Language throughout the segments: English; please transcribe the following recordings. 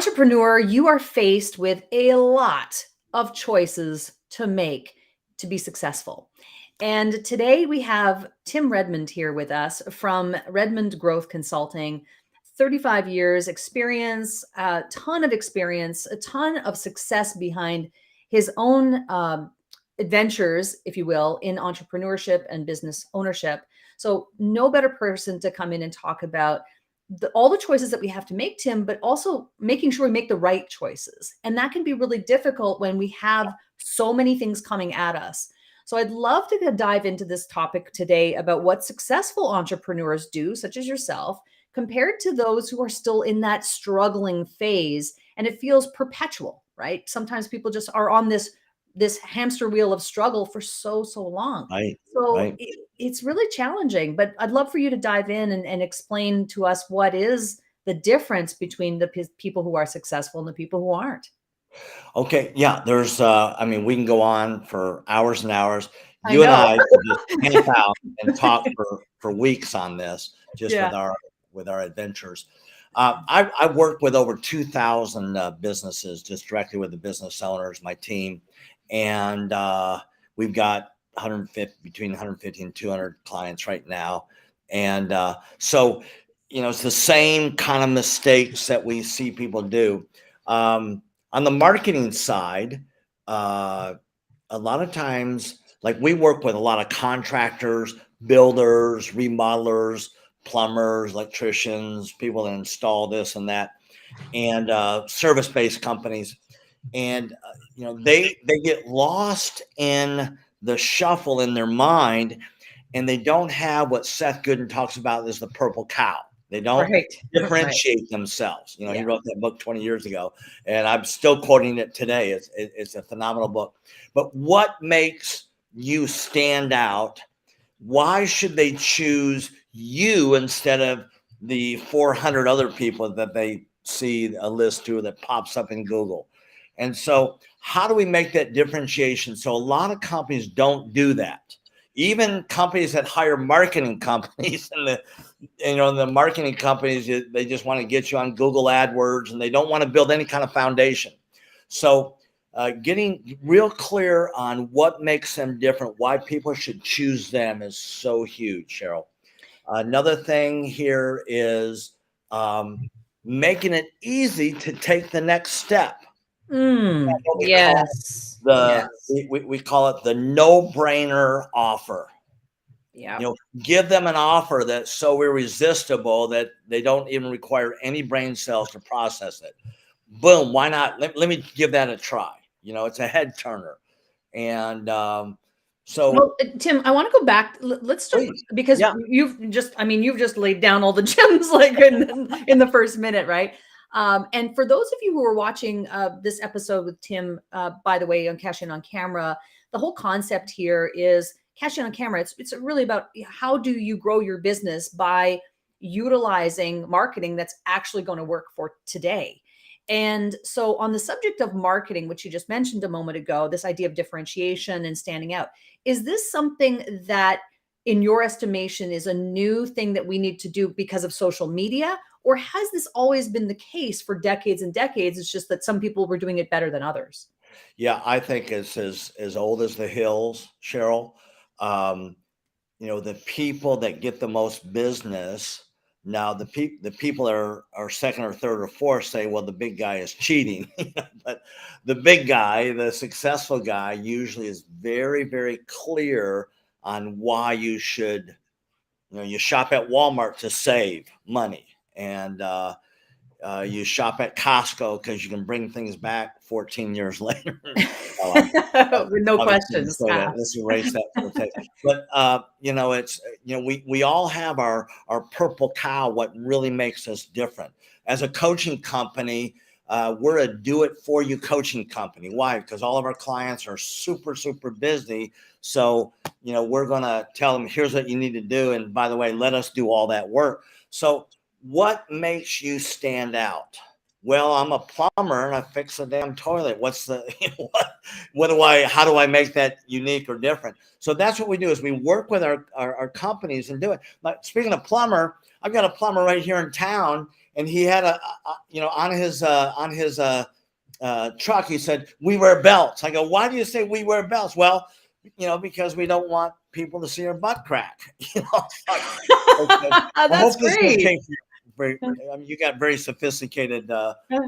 entrepreneur, you are faced with a lot of choices to make to be successful. And today we have Tim Redmond here with us from Redmond Growth Consulting. 35 years experience, a ton of experience, a ton of success behind his own adventures, if you will, in entrepreneurship and business ownership. So no better person to come in and talk about all the choices that we have to make, Tim, but also making sure we make the right choices. And that can be really difficult when we have so many things coming at us. So I'd love to dive into this topic today about what successful entrepreneurs do, such as yourself, compared to those who are still in that struggling phase. And it feels perpetual, right? Sometimes people just are on this hamster wheel of struggle for so long. Right. So Right. it's really challenging, but I'd love for you to dive in and explain to us what is the difference between the people who are successful and the people who aren't. Okay. Yeah. I mean, we can go on for hours and hours. I You and know. I could just camp out and talk for weeks on this, just Yeah. with our adventures. I've worked with over 2,000 businesses, just directly with the business owners, my team, and we've got between 150 and 200 clients right now. And so, it's the same kind of mistakes that we see people do. On the marketing side, a lot of times, like we work with a lot of contractors, builders, remodelers, plumbers, electricians, people that install this and that, and service-based companies. And they get lost in the shuffle in their mind, and they don't have what Seth Godin talks about as the purple cow. They don't Right. differentiate themselves. He Yeah. wrote that book 20 years ago, and I'm still quoting it today. It's a phenomenal book. But what makes you stand out? Why should they choose you instead of the 400 other people that they see a list to that pops up in Google? And so how do we make that differentiation? So a lot of companies don't do that. Even companies that hire marketing companies and the marketing companies, they just want to get you on Google AdWords and they don't want to build any kind of foundation. So getting real clear on what makes them different, why people should choose them is so huge, Sheryl. Another thing here is making it easy to take the next step. Yes. We call it the no-brainer offer. Yeah. Give them an offer that's so irresistible that they don't even require any brain cells to process it. Boom, why not? Let me give that a try. It's a head turner. And Well, Tim, I want to go back. Let's just, because you've just laid down all the gems like in the first minute, right? And for those of you who are watching this episode with Tim, by the way, on Cash In on Camera, the whole concept here is Cash In on Camera. It's really about how do you grow your business by utilizing marketing that's actually going to work for today. And so on the subject of marketing, which you just mentioned a moment ago, this idea of differentiation and standing out, is this something that in your estimation is a new thing that we need to do because of social media? Or has this always been the case for decades and decades? It's just that some people were doing it better than others. Yeah, I think it's as old as the hills, Sheryl. The people that get the most business now, the people are second or third or fourth say, well, the big guy is cheating. But the big guy, the successful guy, usually is very, very clear on why you should, you shop at Walmart to save money, and you shop at Costco because you can bring things back 14 years later. With no questions. Let's erase that for the tape. But it's we all have our purple cow. What really makes us different as a coaching company? We're a do-it-for-you coaching company. Why? Because all of our clients are super busy. So we're gonna tell them, here's what you need to do, and by the way, let us do all that work. So what makes you stand out? Well, I'm a plumber and I fix a damn toilet. What's the how do I make that unique or different? So that's what we do is we work with our companies and do it. Like, speaking of plumber, I've got a plumber right here in town, and he had on his truck, he said, "We wear belts." I go, "Why do you say we wear belts?" "Well, because we don't want people to see our butt crack." Okay. I That's hope this is great. okay for you. I mean, you got very sophisticated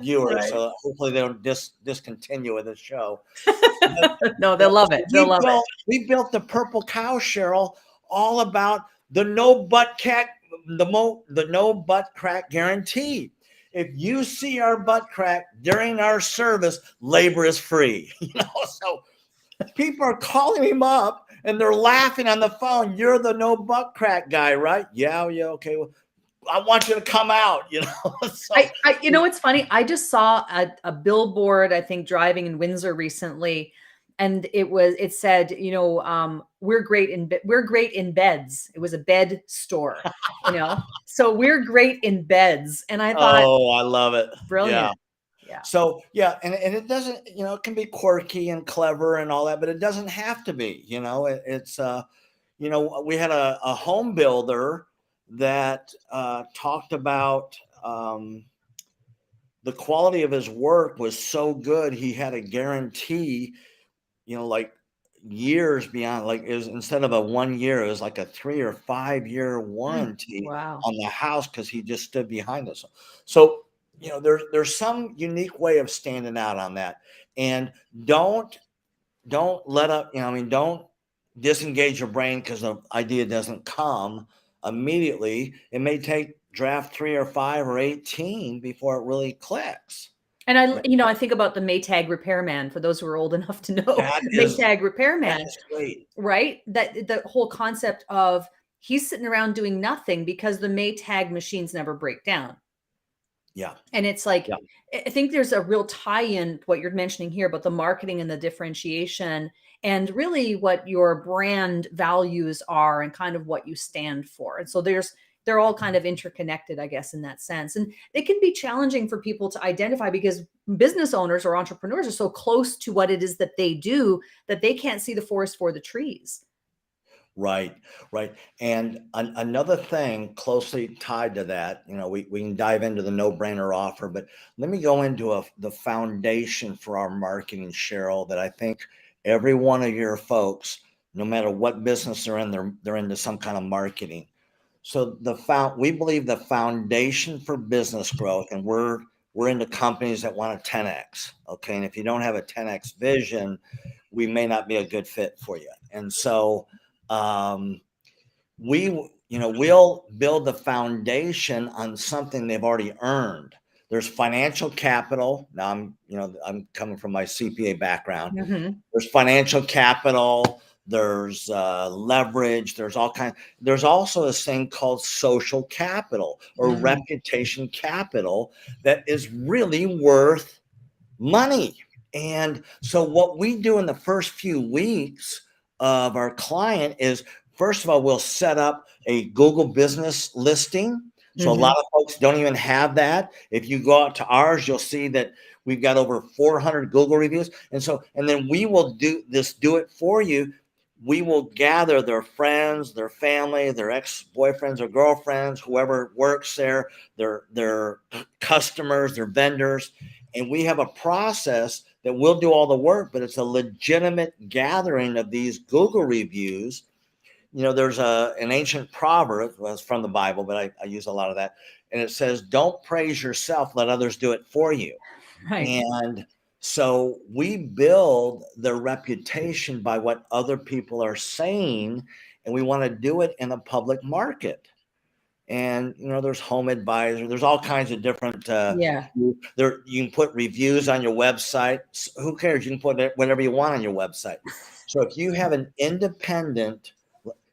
viewers, Right. so hopefully they don't discontinue with the show. No, they'll love So it. They'll love it. we built the Purple Cow, Sheryl, all about the no butt crack, the no butt crack guarantee. If you see our butt crack during our service, labor is free. So people are calling him up and they're laughing on the phone. "You're the no butt crack guy, right?" "Yeah, yeah, okay. Well, I want you to come out." So It's funny. I just saw a billboard, I think, driving in Windsor recently, and it said, we're great in beds. It was a bed store, so we're great in beds. And I thought, oh, I love it. Yeah. brilliant. Yeah. So yeah, and it doesn't, it can be quirky and clever and all that, but it doesn't have to be. It's we had a home builder that talked about the quality of his work was so good, he had a guarantee, like years beyond, like it was, instead of a 1 year, it was like a 3 or 5 year warranty Wow. on the house because he just stood behind us. So there's some unique way of standing out on that, and don't let up. Don't disengage your brain because the idea doesn't come immediately. It may take draft 3 or 5 or 18 before it really clicks. And I think about the Maytag Repairman, for those who are old enough to know That is Maytag Repairman, great. right? That the whole concept of he's sitting around doing nothing because the Maytag machines never break down. Yeah. And it's like, Yeah. I think there's a real tie-in to what you're mentioning here about the marketing and the differentiation, and really what your brand values are and kind of what you stand for. And so they're all kind of interconnected, I guess, in that sense. And it can be challenging for people to identify because business owners or entrepreneurs are so close to what it is that they do that they can't see the forest for the trees. Right, right. And another thing closely tied to that, we can dive into the no-brainer offer, but let me go into the foundation for our marketing, Sheryl, that I think every one of your folks, no matter what business they're in, they're into some kind of marketing. So we believe the foundation for business growth, and we're into companies that want a 10x. Okay. And if you don't have a 10x vision, we may not be a good fit for you. And so we'll build the foundation on something they've already earned. There's financial capital. Now I'm coming from my CPA background. Mhm. There's financial capital. There's leverage. There's all kinds. There's also this thing called social capital or reputation capital that is really worth money. And so what we do in the first few weeks of our client is, first of all, we'll set up a Google business listing. So a lot of folks don't even have that. If you go out to ours, you'll see that we've got over 400 Google reviews. And then we will do it for you. We will gather their friends, their family, their ex-boyfriends or girlfriends, whoever works there, their customers, their vendors. And we have a process that we'll do all the work, but it's a legitimate gathering of these Google reviews. There's an ancient proverb, well, it's from the Bible, but I use a lot of that. And it says, "Don't praise yourself, let others do it for you." Right. And so we build their reputation by what other people are saying, and we want to do it in a public market. And there's Home Advisor, there's all kinds of different Yeah. there. You can put reviews on your website. Who cares? You can put whatever you want on your website. So if you have an independent,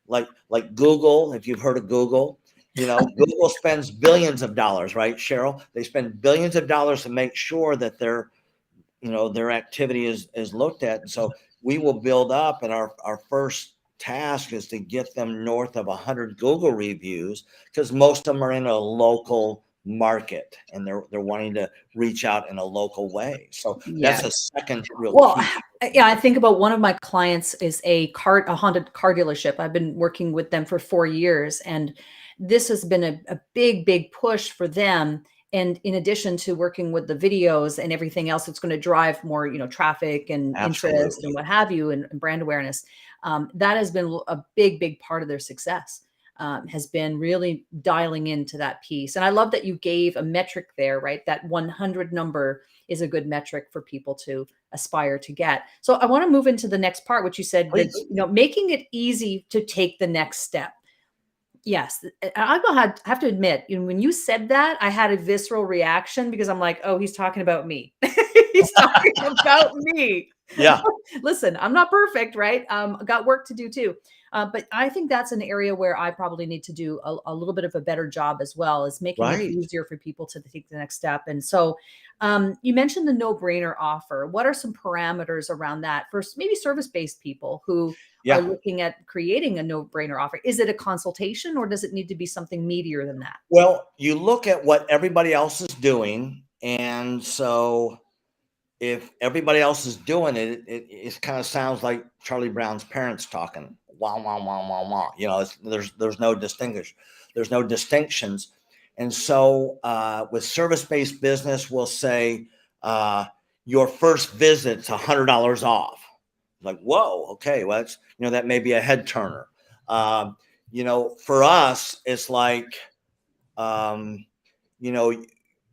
like Google, if you've heard of Google, Google spends billions of dollars, right, Sheryl? They spend billions of dollars to make sure that their activity is looked at. And so we will build up, and our first task is to get them north of 100 Google reviews, because most of them are in a local market and they're wanting to reach out in a local way. So that's a second real key. Yeah, I think about one of my clients is a Honda car dealership. I've been working with them for 4 years, and this has been a big push for them. And in addition to working with the videos and everything else, it's going to drive more, traffic and interest and Absolutely. what have you, and brand awareness. That has been a big, big part of their success. Has been really dialing into that piece. And I love that you gave a metric there, right? That 100 number is a good metric for people to aspire to get. So I want to move into the next part, which you said that, Please. making it easy to take the next step. Yes, I will have to admit, when you said that, I had a visceral reaction because I'm like, "Oh, he's talking about me. He's talking about me." Yeah. Listen, I'm not perfect, right? Got work to do too. But I think that's an area where I probably need to do a little bit of a better job as well, is making it Right. easier for people to take the next step. And so, you mentioned the no-brainer offer. What are some parameters around that for maybe service-based people who are Yeah. looking at creating a no-brainer offer? Is it a consultation, or does it need to be something meatier than that? Well, you look at what everybody else is doing. And so if everybody else is doing it, it kind of sounds like Charlie Brown's parents talking. Wah, wah, wah, wah, wah. There's no distinguish. There's no distinctions. And so with service-based business, we'll say your first visit's $100 off. Like, whoa, okay, well, that may be a head turner. For us, it's like, um, you know,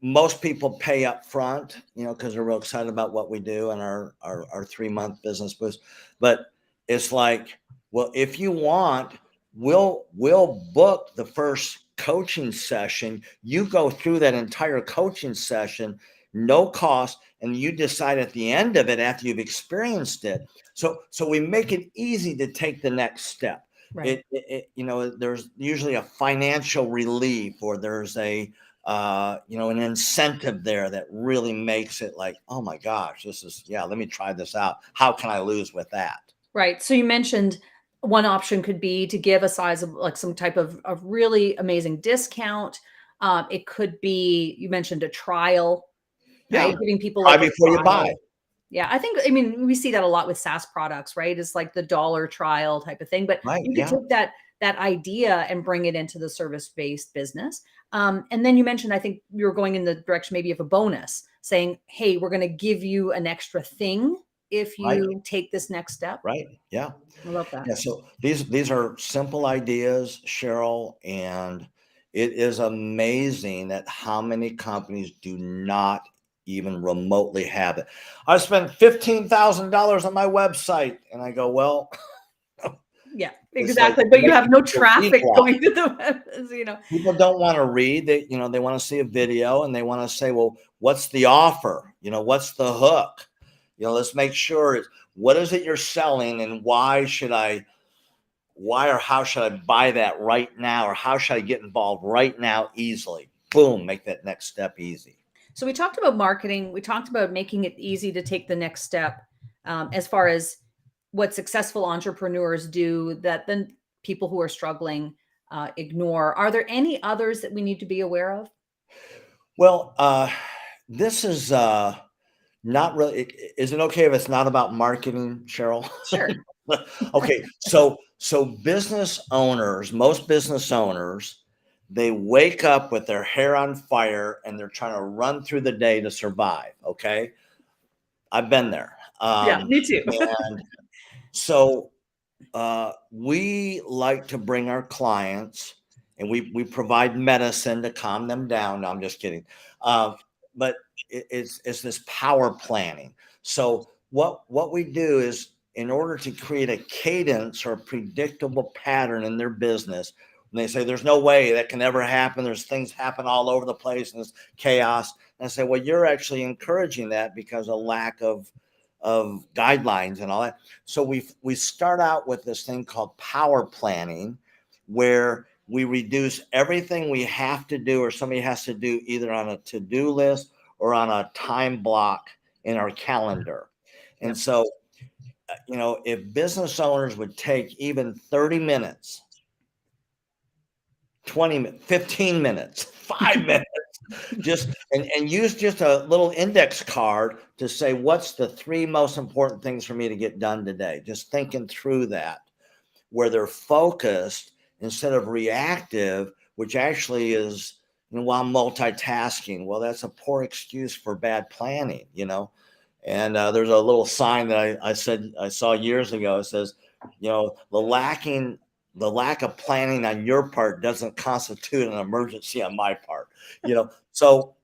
most people pay up front, because they're real excited about what we do and our 3-month business boost. But it's like, well, if you want, we'll book the first coaching session. You go through that entire coaching session, no cost, and you decide at the end of it after you've experienced it. So we make it easy to take the next step. Right. There's usually a financial relief, or there's an incentive there that really makes it like, oh my gosh, let me try this out. How can I lose with that? Right. So you mentioned one option could be to give a size of like some type of really amazing discount. It could be, you mentioned a trial, Yeah. right? Giving people Try like a before you buy. trial. Yeah, I mean, we see that a lot with SaaS products, right? It's like the dollar trial type of thing, but Right. you could Yeah. take that idea and bring it into the service-based business. And then you mentioned, I think you were going in the direction maybe of a bonus, saying, "Hey, we're going to give you an extra thing if Right. you take this next step." Right. Yeah. I love that. Yeah. So these are simple ideas, Sheryl, and it is amazing at how many companies do not even remotely have it. I spent $15,000 on my website, and I go, well, Yeah, it's like exactly. But you have making no people read traffic well. going to the web, People don't want to read. They want to see a video, and they want to say, well, what's the offer? What's the hook? Let's make sure what is it you're selling, and why or how should I buy that right now, or how should I get involved right now easily? Boom, make that next step easy. So we talked about marketing. We talked about making it easy to take the next step, as far as what successful entrepreneurs do that then people who are struggling ignore. Are there any others that we need to be aware of? Well, this is not really. Is it okay if it's not about marketing, Sheryl? Sure. Okay, so most business owners, they wake up with their hair on fire and they're trying to run through the day to survive. Okay, I've been there. Yeah, me too. And so we like to bring our clients, and we provide medicine to calm them down. No, I'm just kidding. But it's this power planning. So what we do is, in order to create a cadence or a predictable pattern in their business, when they say there's no way that can ever happen, there's things happen all over the place and it's chaos. And I say, well, you're actually encouraging that because of lack of guidelines and all that. So we start out with this thing called power planning, where we reduce everything we have to do or somebody has to do either on a to-do list or on a time block in our calendar. And so, if business owners would take even 30 minutes, 20 minutes, 15 minutes, 5 minutes, just and use just a little index card to say, what's the 3 most important things for me to get done today? Just thinking through that, where they're focused instead of reactive, which actually is while multitasking. Well, that's a poor excuse for bad planning, And there's a little sign that I saw years ago. It says, the lack of planning on your part doesn't constitute an emergency on my part. So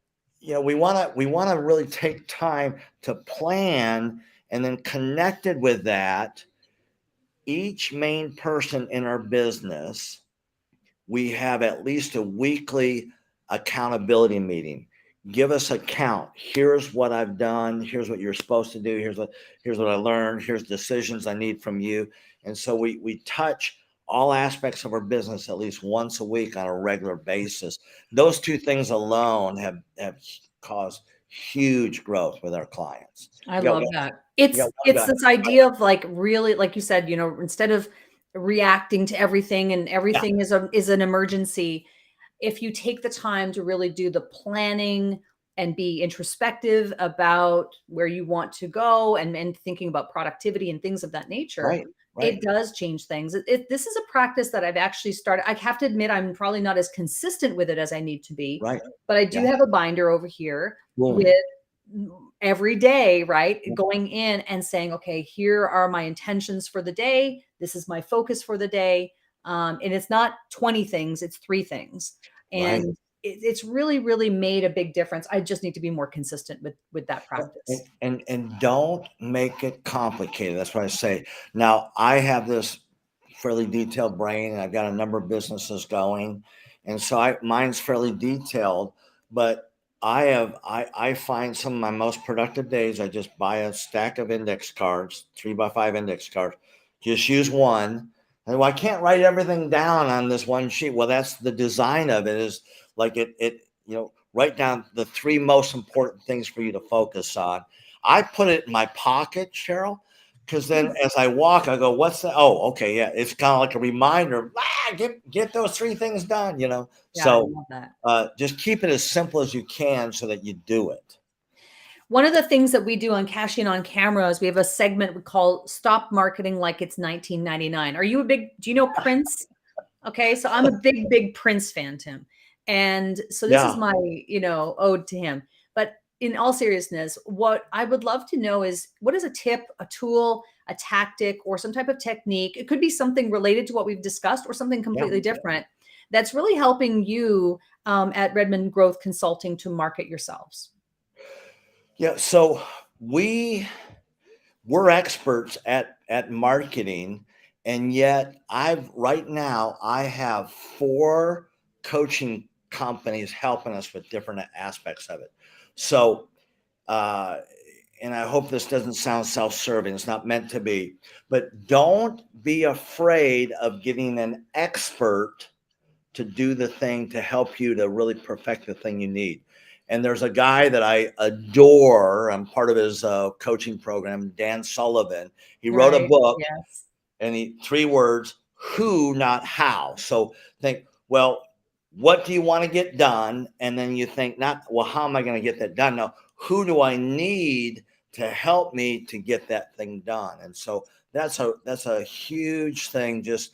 we want to really take time to plan, and then connected with that, each main person in our business, we have at least a weekly accountability meeting. Give us a count. Here's what I've done. Here's what you're supposed to do. Here's what I learned. Here's decisions I need from you. And so we touch all aspects of our business at least once a week on a regular basis. Those two things alone have caused huge growth with our clients. I love that. It's It's this idea of like really, like you said, instead of reacting to everything and everything is an emergency, if you take the time to really do the planning and be introspective about where you want to go and thinking about productivity and things of that nature, Right. it does change things. This is a practice that I've actually started. I have to admit, I'm probably not as consistent with it as I need to be, Right. but I do have a binder over here Boom. with every day, right? Going in and saying, okay, here are my intentions for the day. This is my focus for the day. And it's not 20 things, it's 3 things. And it's really, really made a big difference. I just need to be more consistent with that practice. And don't make it complicated. That's what I say. Now, I have this fairly detailed brain, and I've got a number of businesses going. And so mine's fairly detailed, but I find some of my most productive days, I just buy a stack of index cards, 3x5 index cards, just use one. And well, I can't write everything down on this one sheet. Well, that's the design of it, is like write down the 3 most important things for you to focus on. I put it in my pocket, Sheryl, because then as I walk, I go, what's that? Oh, okay. Yeah. It's kind of like a reminder, get those 3 things done, Yeah, So I love that. just keep it as simple as you can so that you do it. One of the things that we do on Cashing on Camera is we have a segment we call Stop Marketing Like It's 1999. Do you know Prince? Okay. So I'm a big Prince fan, Tim. And so this is my, ode to him. But in all seriousness, what I would love to know is, what is a tip, a tool, a tactic, or some type of technique? It could be something related to what we've discussed or something completely different that's really helping you at Redmond Growth Consulting to market yourselves. Yeah. So we're experts at marketing. And yet right now I have 4 coaching companies helping us with different aspects of it. So, and I hope this doesn't sound self-serving. It's not meant to be, but don't be afraid of getting an expert to do the thing to help you to really perfect the thing you need. And there's a guy that I adore. I'm part of his coaching program, Dan Sullivan. He wrote a book, and 3 words: who, not how. So think, well, what do you want to get done? And then you think, not, well, how am I going to get that done? No, who do I need to help me to get that thing done? And so that's a huge thing. Just,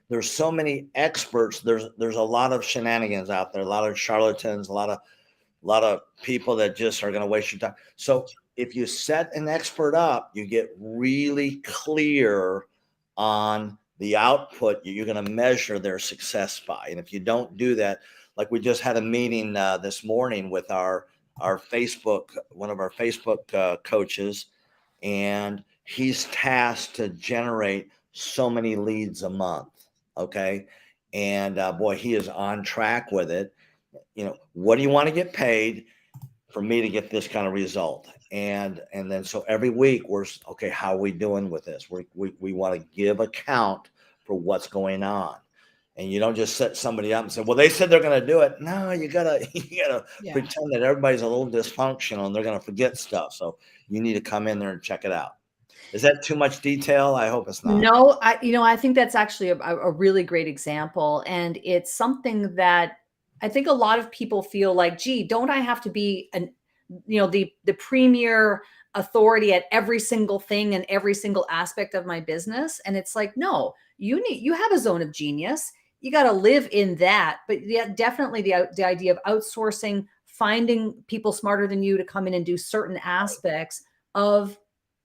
there's so many experts. There's a lot of shenanigans out there, a lot of charlatans, a lot of people that just are going to waste your time. So if you set an expert up, you get really clear on the output you're going to measure their success by. And if you don't do that, like we just had a meeting this morning with our Facebook, one of our Facebook coaches, and he's tasked to generate so many leads a month. Okay. And boy, he is on track with it. What do you want to get paid for me to get this kind of result? And then so every week we're okay, how are we doing with this? We want to give account for what's going on. And you don't just set somebody up and say, well, they said they're going to do it. No, you gotta pretend that everybody's a little dysfunctional and they're going to forget stuff. So you need to come in there and check it out. Is that too much detail? I hope it's not. No, I think that's actually a really great example. And it's something that I think a lot of people feel like, gee, don't I have to be the premier authority at every single thing and every single aspect of my business? And it's like, no, you have a zone of genius. you got to live in that. But yeah, definitely the idea of outsourcing, finding people smarter than you to come in and do certain aspects of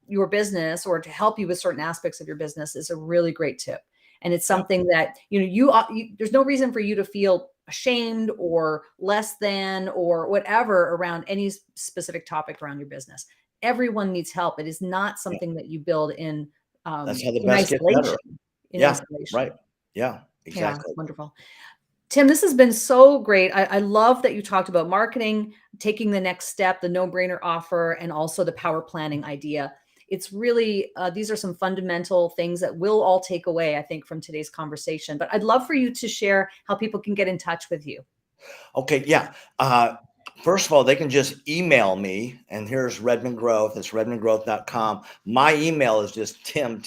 your business or to help you with certain aspects of your business is a really great tip. And it's something that, there's no reason for you to feel ashamed or less than or whatever around any specific topic around your business. Everyone needs help. It is not something that you build That's how the in best get better. isolation. In Yeah, isolation. right. Yeah, Yeah, exactly. wonderful. Tim, this has been so great. I love that you talked about marketing, taking the next step, the no-brainer offer, and also the power planning idea. It's really, these are some fundamental things that we'll all take away, I think, from today's conversation. But I'd love for you to share how people can get in touch with you. Okay, yeah. First of all, they can just email me, and here's Redmond Growth. It's redmondgrowth.com. My email is just Tim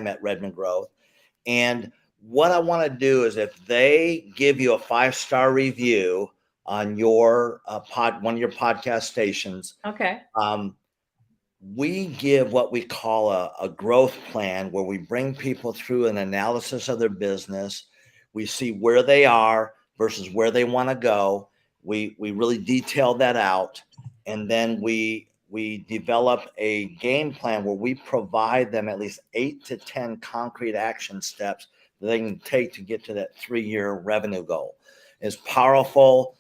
at Redmond Growth. And what I want to do is if they give you a 5-star review on your one of your podcast stations, Okay. we give what we call a growth plan where we bring people through an analysis of their business. We see where they are versus where they want to go. We really detail that out. And then we develop a game plan where we provide them at least 8 to 10 concrete action steps that they can take to get to that 3-year revenue goal. It's powerful.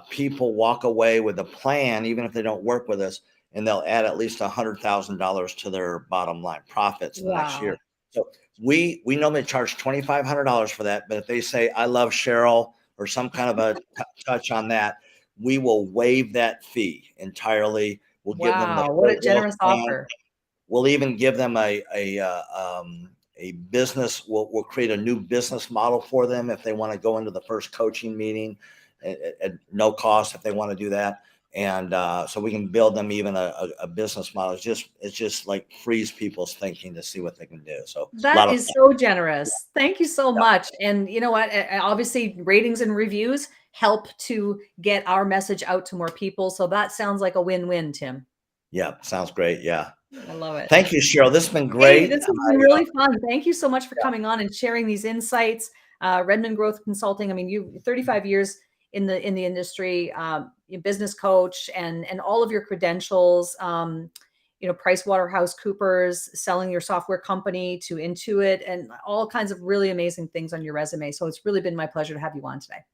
People walk away with a plan, even if they don't work with us, and they'll add at least $100,000 to their bottom line profits in the next year. Wow. So we normally charge $2,500 for that. But if they say, I love Sheryl or some kind of a touch on that, we will waive that fee entirely. We'll give them the Wow. What full a growth generous plan. offer. We'll even give them a business. We'll create a new business model for them if they want to go into the first coaching meeting at no cost if they want to do that. And so we can build them even a business model. It's just like frees people's thinking to see what they can do. So a lot That of is so generous. Thank you so yeah, much. And you know what? Obviously, ratings and reviews help to get our message out to more people. So that sounds like a win-win, Tim. yeah, sounds great. Yeah. I love it. Thank you, Sheryl. This has been Hey, great. this has been really fun. Thank you so much for Yeah, coming on and sharing these insights. Redmond Growth Consulting. I mean, you 35 years in the industry, you business coach, and all of your credentials. Price Waterhouse Coopers, selling your software company to Intuit, and all kinds of really amazing things on your resume. So it's really been my pleasure to have you on today.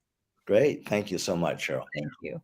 great. Thank you so much, Sheryl. Thank you.